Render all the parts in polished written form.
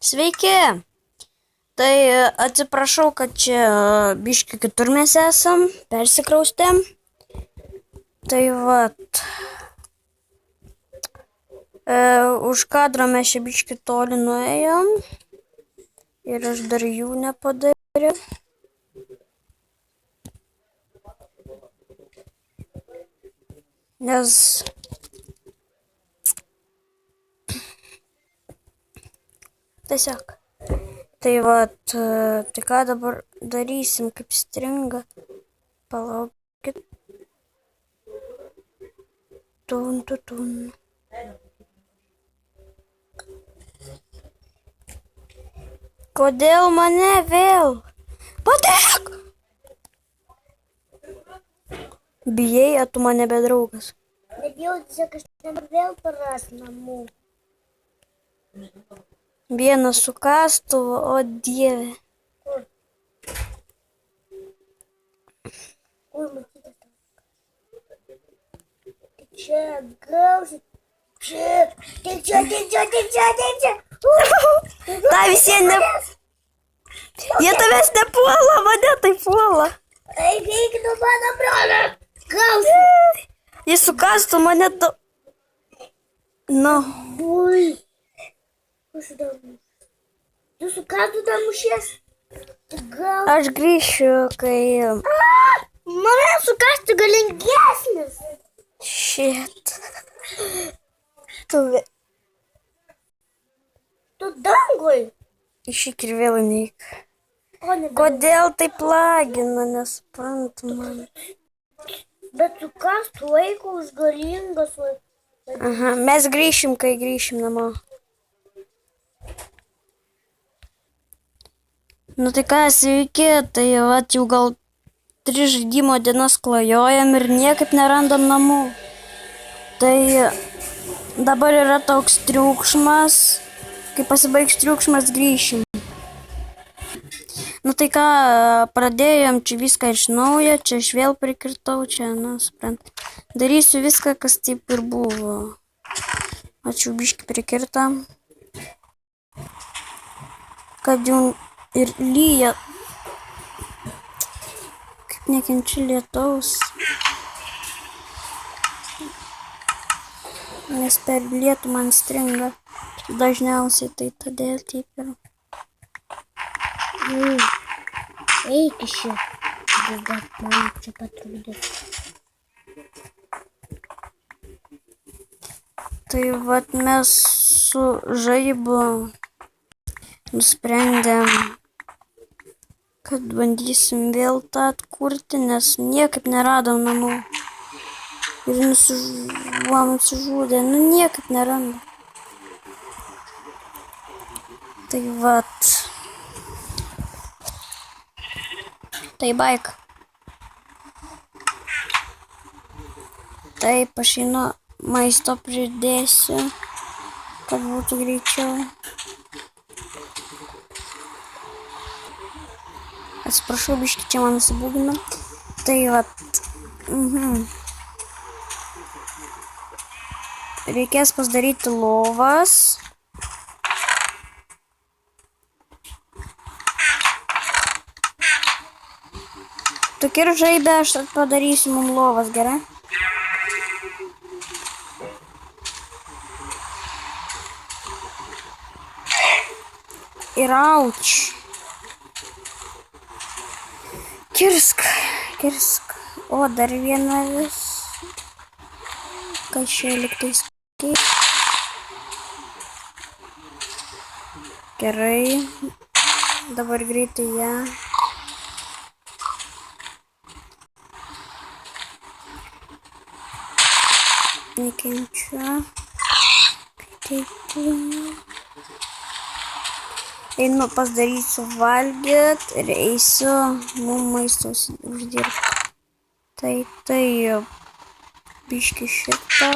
Sveiki! Tai atsiprašau, kad čia biški kitur mes esam, persikraustėm. Tai vat. Už kadro mes čia biški toli nuėjom. Ir aš dar jų nepadariau. Nes... Tiesiog. Tai vat, tai ką dabar darysim, kaip stringa. Palaukit. Tun. Kodėl mane vėl? Patek! Bijai, ar tu man nebe draugas? Nebijau, tiesiog aš dabar vėl paras namų. Vienas su kastuvu, o dieve. Kur matyti tą? Tai čia gausi. Tai čia. Ta visiems ne... Jie tavęs nepuola, mane tai puola. Eik nuo mano brolio. Gausi. Jis su kastu mane to... Nu. Ui. Tu su kastu dar mušies? Gal... Aš grįšiu, kai... Mane su kastu galingesnis. Shit. Tu Dangui. išik ir vėl neik. O, ne. Kodėl taip lagina, nesuprantu man. Bet su kastu laiko už galingas. Aha, mes grįšim, kai grįšim namo. Nu tai ką, sveiki, tai vat jau gal 3 žaidimo dienas klajojam ir niekaip nerandam namų. Tai dabar yra toks triukšmas, kai pasibaigs triukšmas grįšim. Nu tai ką, pradėjom čia viską iš naujo, čia aš vėl prikirtau, čia, nu, suprant. Darysiu viską, kas taip ir buvo. Ačiū biškį prikirtam. Kad jau ir lyja. Kaip nekenčiu lietaus. Nes per lietų man stringa. Dažniausiai tai todėl taip yra. Eik iš čia. Dar man čia patrūdės. Tai vat mes su žaibu nusprendėm, kad bandysim vėl tą atkurti, nes niekaip neradom namų. Ir buvom nusižudę, nu niekaip nerandam. Tai vat. Tai baik. Taip, aš einu maisto pridėsiu, kad būtų greičiau. Atsiprašau, biškį čia man nusibūgino. Tai vat. Reikės pasidaryti lovas. Tokia ir žaibė, aš padarysiu mum lovas, gerai? Ir auč. Kirsk. O, dar viena vis. Kas čia liktais keis. Gerai. Dabar greitai ją. Nekenčiu. Taip. Einu pasidarysiu valgyt ir eisiu mum maisto uždirbti. Tai biškį šitą.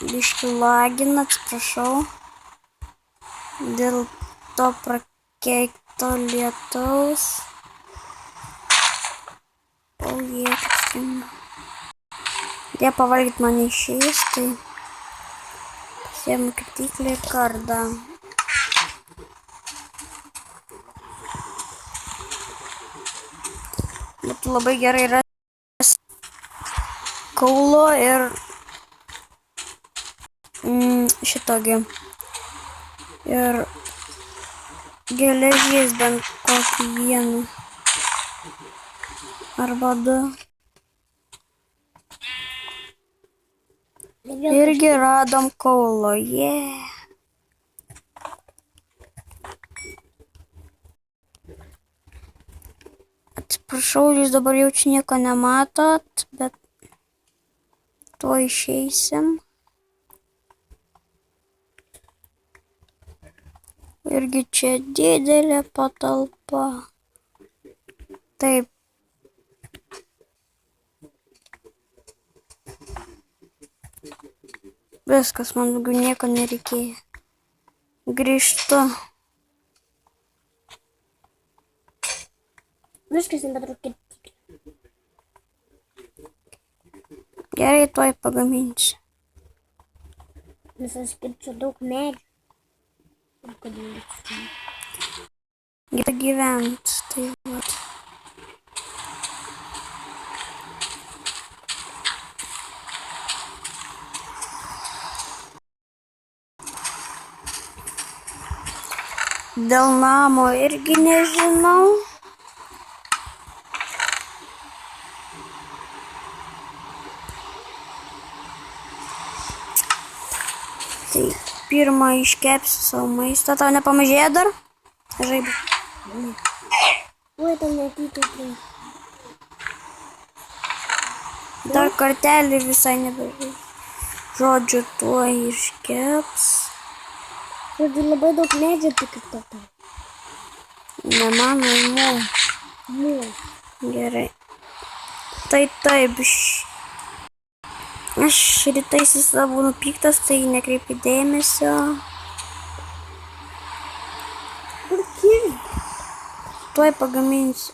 Biškį lagina, atsiprašau. Dėl to prakeikto lietaus. O jie, kaip stringa. Jie pavalgyt man neišeis, tai... 7 kritikliai kardą. Būtų labai gerai rasti kaulo ir šitogi. Ir geležies bent kokį vieną. Arba du. Irgi radom kaulo. Yeah. Atsiprašau, jūs dabar jau čia nieko nematot, bet tuo išeisim. Irgi čia didelė patalpa. Taip. Viskas, man daugiau nieko nereikėjo. Grįžtu. Viskas nebetrūkit. Gerai, tuoj pagaminsiu. Nes aš skirčiau daug medžių. Ir kodėl čia? Gerai gyvent, tai vat. Dėl namo irgi nežinau. Tai pirmą iškepsiu savo maistą. Tau nepamažėjo dar? Žaibą. Oi, tam netyčia. Dar kartelį visai nebežai. Žodžiu, tuoj iškeps. Žodžiu, labai daug medžių tik ir to. Ne mano, imu. Gerai. Tai taip. Aš rytais visada būnu piktas, tai nekreipiu dėmesio. Kur kiri? Tuoj pagaminsiu.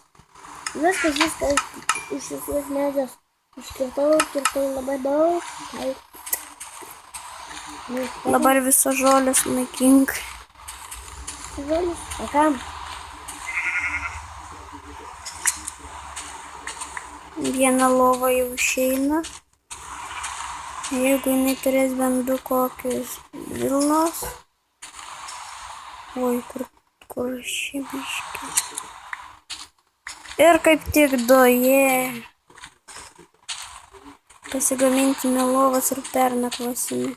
Viskas iš visos medžios. Iškirtau labai daug. Dabar visą žolės naikink. Žolės? O kam? Viena lova jau išeina. Jeigu jinai turės bent du kokius vilnos. Oi, kur šį biškį. Ir kaip tik doje. Pasigaminsime lovas ir pernakvosime.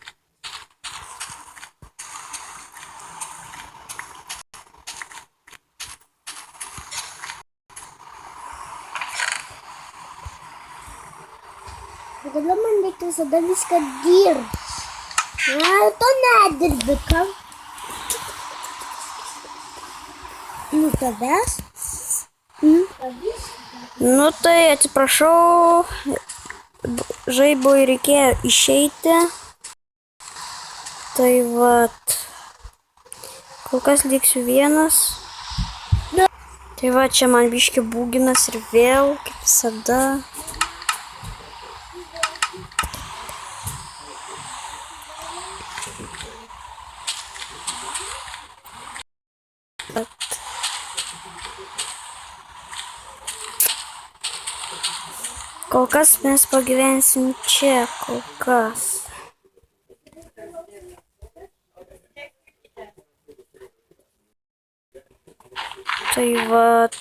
Kodėl man reikia visada viską dirbti? Na, to nedirbi, kam? Nu, tavęs? Nu tai atsiprašau, žaibui reikėjo išeiti. Tai vat, kol kas liksiu vienas. Tai va, čia man biški būginas ir vėl, kaip visada. Kol kas mes pagyvensim čia, kol kas. Tai vat.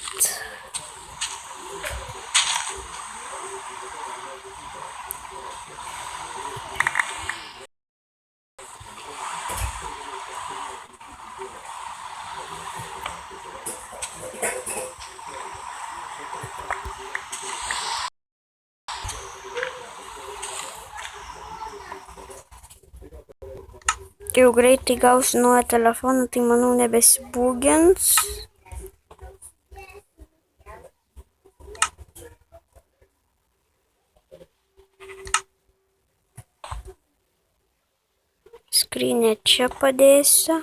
Jau greitai gausiu naują telefoną, tai manau nebesibūgins. Skrynią čia padėsiu.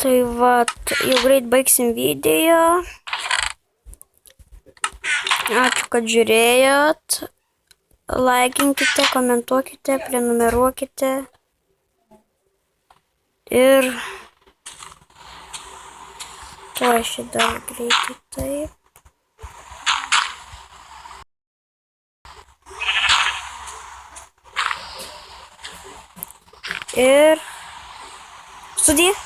Tai vat, jau greit baigsim video. Ačiū, kad žiūrėjot. Laikinkite, komentuokite, prenumeruokite. Ir to aš dar greitai taip. Ir sudie.